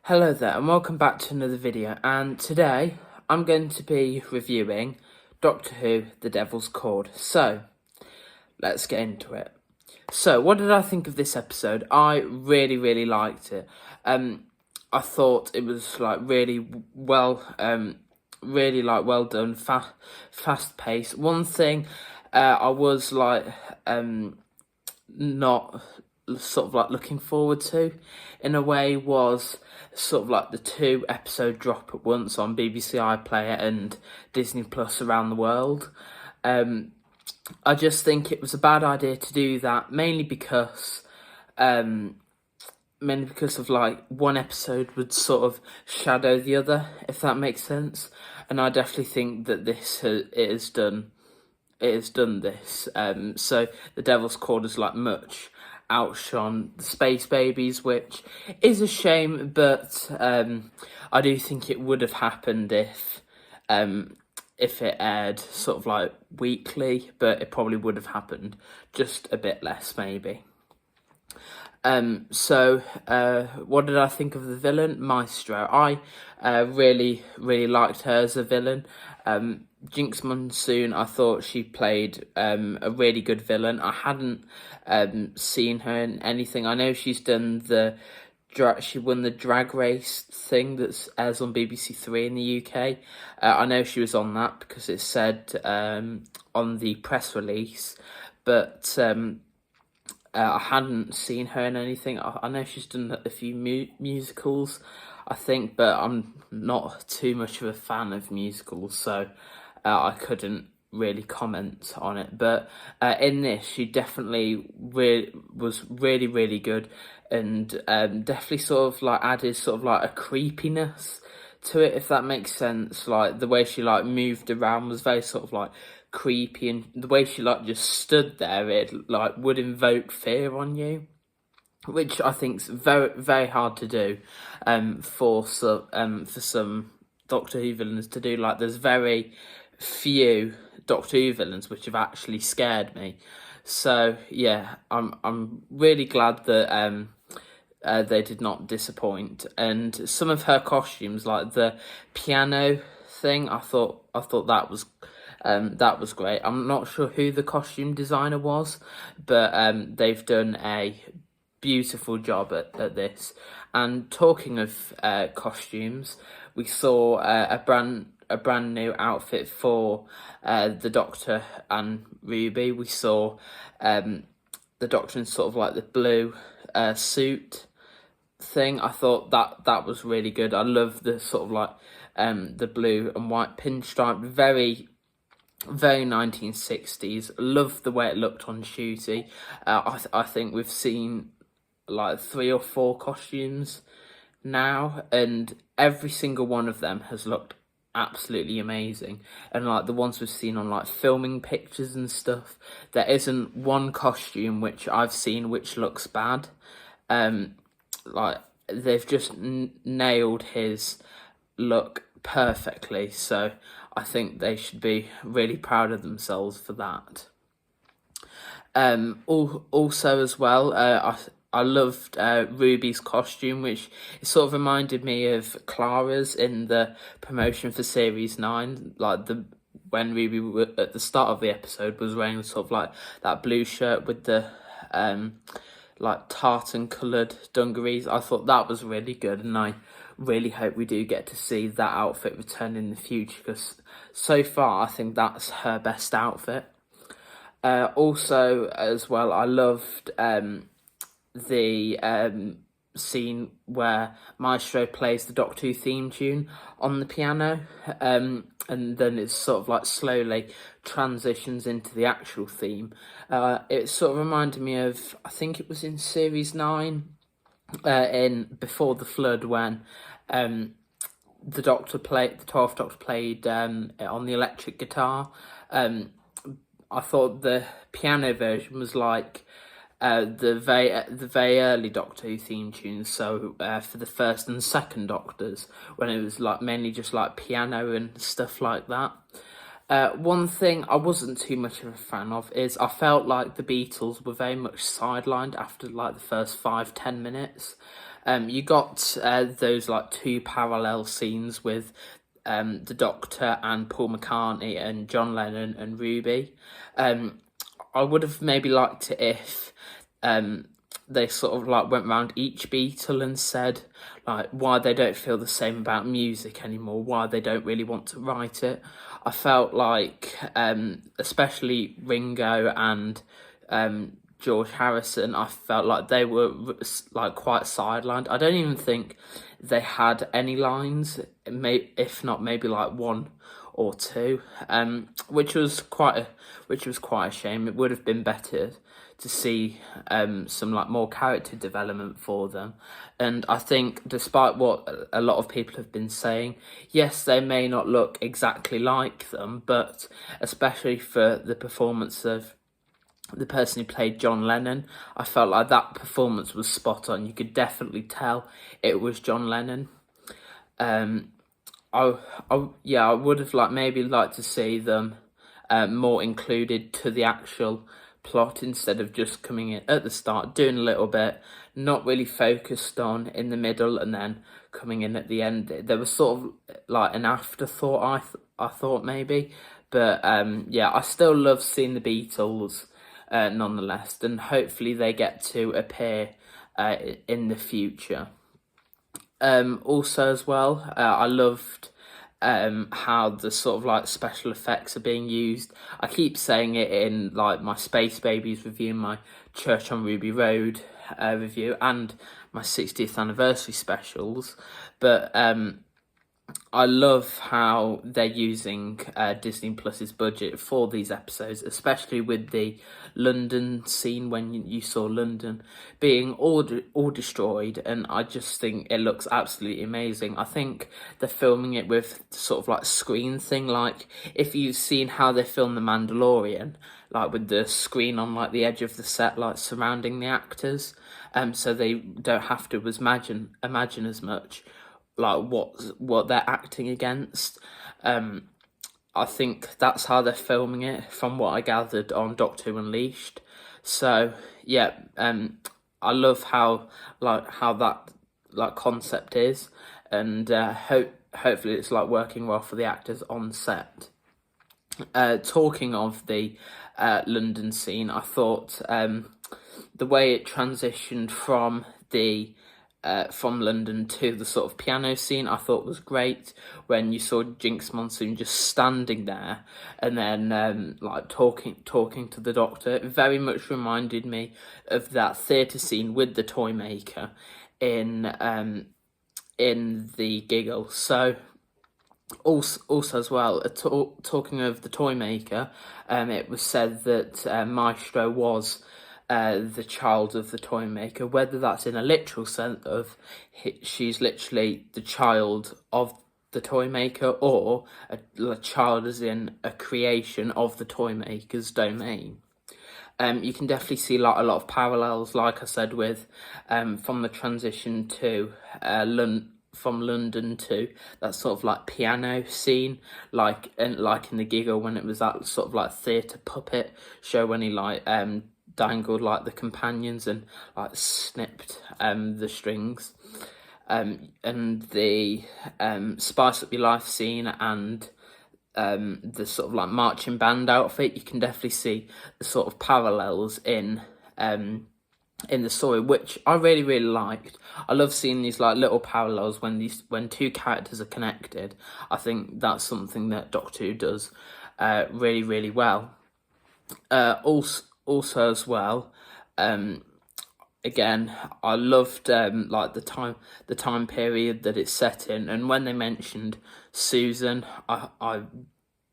Hello there and welcome back to another video, and today I'm going to be reviewing Doctor Who The Devil's Chord. So let's get into it. So what did I think of this episode? I really liked it. I thought it was like really well well done, fast paced. One thing I was like not sort of like looking forward to in a way was sort of like the 2 episode drop at once on BBC iPlayer and Disney Plus around the world. I just think it was a bad idea to do that, mainly because of like one episode would sort of shadow the other, if that makes sense. And I definitely think that it has done this. So the Devil's Chord is like much outshone the Space Babies, which is a shame, but I do think it would have happened if it aired sort of like weekly, but it probably would have happened just a bit less maybe. So what did I think of the villain? Maestro. I really liked her as a villain. Jinx Monsoon, I thought she played a really good villain. I hadn't seen her in anything. I know she's done she won the drag race thing that airs on BBC Three in the UK. I know she was on that because it said on the press release, but I hadn't seen her in anything. I know she's done a few musicals, I think, but I'm not too much of a fan of musicals, so I couldn't really comment on it. But in this, she definitely was really good, and definitely sort of like added sort of like a creepiness to it, if that makes sense. Like the way she like moved around was very sort of like creepy, and the way she like just stood there, it like would invoke fear on you, which I think is very hard to do for some Doctor Who villains to do. Like there's very few Doctor Who villains which have actually scared me. So yeah, I'm really glad that they did not disappoint. And some of her costumes, like the piano thing, I thought that was great. I'm not sure who the costume designer was, but they've done a beautiful job at this. And talking of costumes, we saw a brand new outfit for the Doctor and Ruby. We saw the Doctor in sort of like the blue suit thing. I thought that was really good. I love the sort of like the blue and white pinstripe, very 1960s. Love the way it looked on Shooty. I think we've seen like 3 or 4 costumes now, and every single one of them has looked absolutely amazing. And like the ones we've seen on like filming pictures and stuff, there isn't one costume which I've seen which looks bad. Like they've just nailed his look perfectly, so I think they should be really proud of themselves for that. Also as well, I loved Ruby's costume, which it sort of reminded me of Clara's in the promotion for Series 9, like when Ruby at the start of the episode was wearing sort of like that blue shirt with the like tartan coloured dungarees. I thought that was really good, and I really hope we do get to see that outfit return in the future, because so far I think that's her best outfit. Also as well, I loved the scene where Maestro plays the Doctor Who theme tune on the piano, and then it sort of like slowly transitions into the actual theme. It sort of reminded me of, I think it was in Series 9, in Before the Flood, when the 12th Doctor played on the electric guitar. I thought the piano version was like the very early Doctor Who theme tunes. So for the first and second Doctors, when it was like mainly just like piano and stuff like that. One thing I wasn't too much of a fan of is I felt like the Beatles were very much sidelined after like the first 5-10 minutes. You got those like two parallel scenes with the Doctor and Paul McCartney and John Lennon and Ruby. I would have maybe liked it if they sort of like went round each Beatle and said like why they don't feel the same about music anymore, why they don't really want to write it. I felt like especially Ringo and George Harrison, I felt like they were like quite sidelined. I don't even think they had any lines, if not maybe like one or two, which was quite a shame. It would have been better to see some like more character development for them. And I think despite what a lot of people have been saying, yes, they may not look exactly like them, but especially for the performance of the person who played John Lennon, I felt like that performance was spot on. You could definitely tell it was John Lennon. I would have maybe liked to see them more included to the actual plot instead of just coming in at the start, doing a little bit, not really focused on in the middle, and then coming in at the end. There was sort of like an afterthought. I thought maybe, but I still love seeing the Beatles. Nonetheless, and hopefully they get to appear in the future. Also as well, I loved how the sort of like special effects are being used. I keep saying it in like my Space Babies review, my Church on Ruby Road review, and my 60th anniversary specials, but I love how they're using Disney Plus's budget for these episodes, especially with the London scene when you saw London being all destroyed, and I just think it looks absolutely amazing. I think they're filming it with sort of like screen thing, like if you've seen how they film The Mandalorian, like with the screen on like the edge of the set, like surrounding the actors, so they don't have to imagine as much like what they're acting against. I think that's how they're filming it from what I gathered on Doctor Who Unleashed. So yeah, I love how that like concept is, and hopefully it's like working well for the actors on set. Talking of the London scene, I thought the way it transitioned from London to the sort of piano scene, I thought was great. When you saw Jinx Monsoon just standing there and then like talking to the Doctor, it very much reminded me of that theatre scene with the toy maker in the Giggle. So also as well, talking of the toy maker, it was said that Maestro was the child of the toy maker, whether that's in a literal sense of she's literally the child of the toy maker, or a child as in a creation of the toy maker's domain. You can definitely see like a lot of parallels, like I said, with from the transition to from London to that sort of like piano scene, like in the Giggle, when it was that sort of like theatre puppet show when he like dangled like the companions and like snipped the strings, and the Spice Up Your Life scene and the sort of like marching band outfit. You can definitely see the sort of parallels in the story, which I really liked. I love seeing these like little parallels when two characters are connected. I think that's something that Doctor Who does really well. Also as well, again, I loved like the time period that it's set in, and when they mentioned Susan, I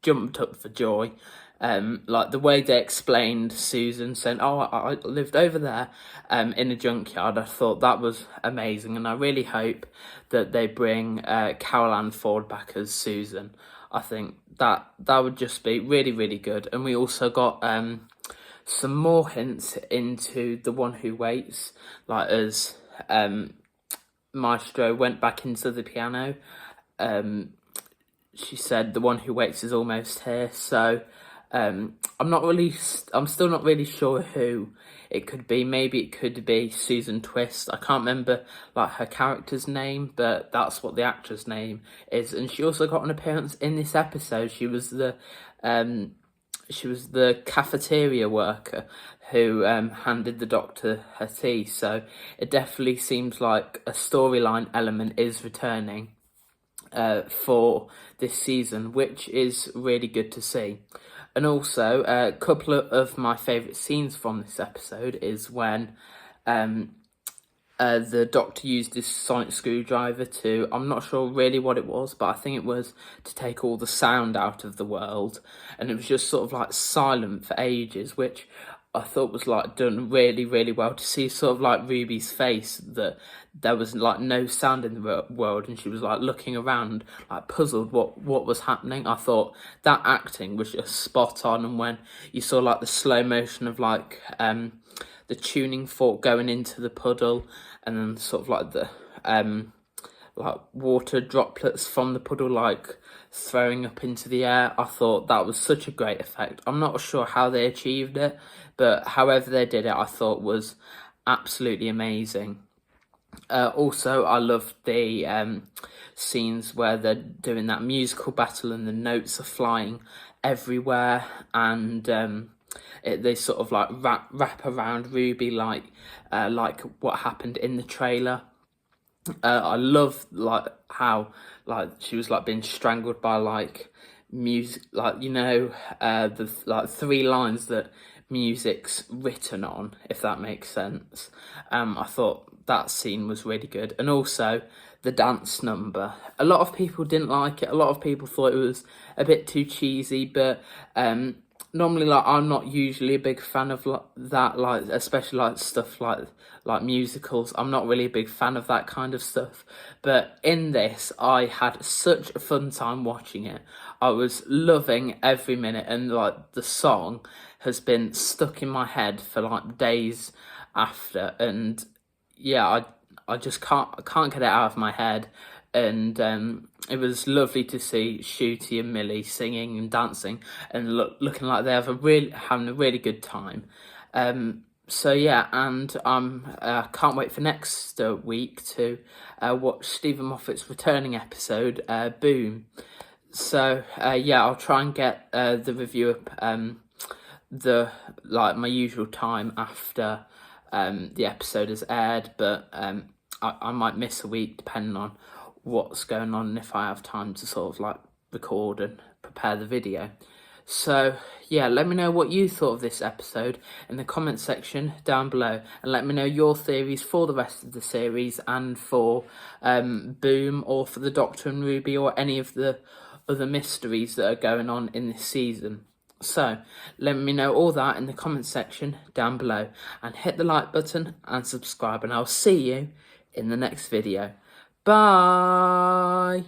jumped up for joy. Like the way they explained Susan saying, "Oh, I lived over there, in a junkyard." I thought that was amazing, and I really hope that they bring Carol Ann Ford back as Susan. I think that would just be really good. And we also got some more hints into The One Who Waits, like as Maestro went back into the piano. She said The One Who Waits is almost here, so I'm still not really sure who it could be. Maybe it could be Susan Twist. I can't remember like her character's name, but that's what the actress name is. And she also got an appearance in this episode. She was the cafeteria worker who handed the doctor her tea. So it definitely seems like a storyline element is returning for this season, which is really good to see. And also, a couple of my favourite scenes from this episode is when the doctor used this sonic screwdriver to, I'm not sure really what it was, but I think it was to take all the sound out of the world. And it was just sort of like silent for ages, which I thought was like done really, really well, to see sort of like Ruby's face, that there was like no sound in the world and she was like looking around like puzzled what was happening. I thought that acting was just spot on. And when you saw like the slow motion of like the tuning fork going into the puddle, and then sort of like the like water droplets from the puddle like throwing up into the air, I thought that was such a great effect. I'm not sure how they achieved it, but however they did it, I thought was absolutely amazing. Also, I love the scenes where they're doing that musical battle and the notes are flying everywhere, and they sort of like wrap around Ruby like what happened in the trailer. I love like how like she was like being strangled by like music, like the like 3 lines that music's written on, if that makes sense. I thought that scene was really good. And also the dance number, a lot of people didn't like it. A lot of people thought it was a bit too cheesy, but normally, like, I'm not usually a big fan of that, like, especially like stuff like musicals. I'm not really a big fan of that kind of stuff. But in this, I had such a fun time watching it. I was loving every minute, and like the song has been stuck in my head for like days after. And yeah, I just can't get it out of my head. And it was lovely to see Shooty and Millie singing and dancing and looking like they have having a really good time. So yeah, and can't wait for next week to watch Stephen Moffat's returning episode, Boom. So yeah, I'll try and get the review up my usual time after the episode has aired, but I might miss a week depending on what's going on and if I have time to sort of like record and prepare the video. So yeah, let me know what you thought of this episode in the comment section down below, and let me know your theories for the rest of the series and for Boom, or for the Doctor and Ruby, or any of the other mysteries that are going on in this season. So let me know all that in the comment section down below, and hit the like button and subscribe, and I'll see you in the next video. Bye!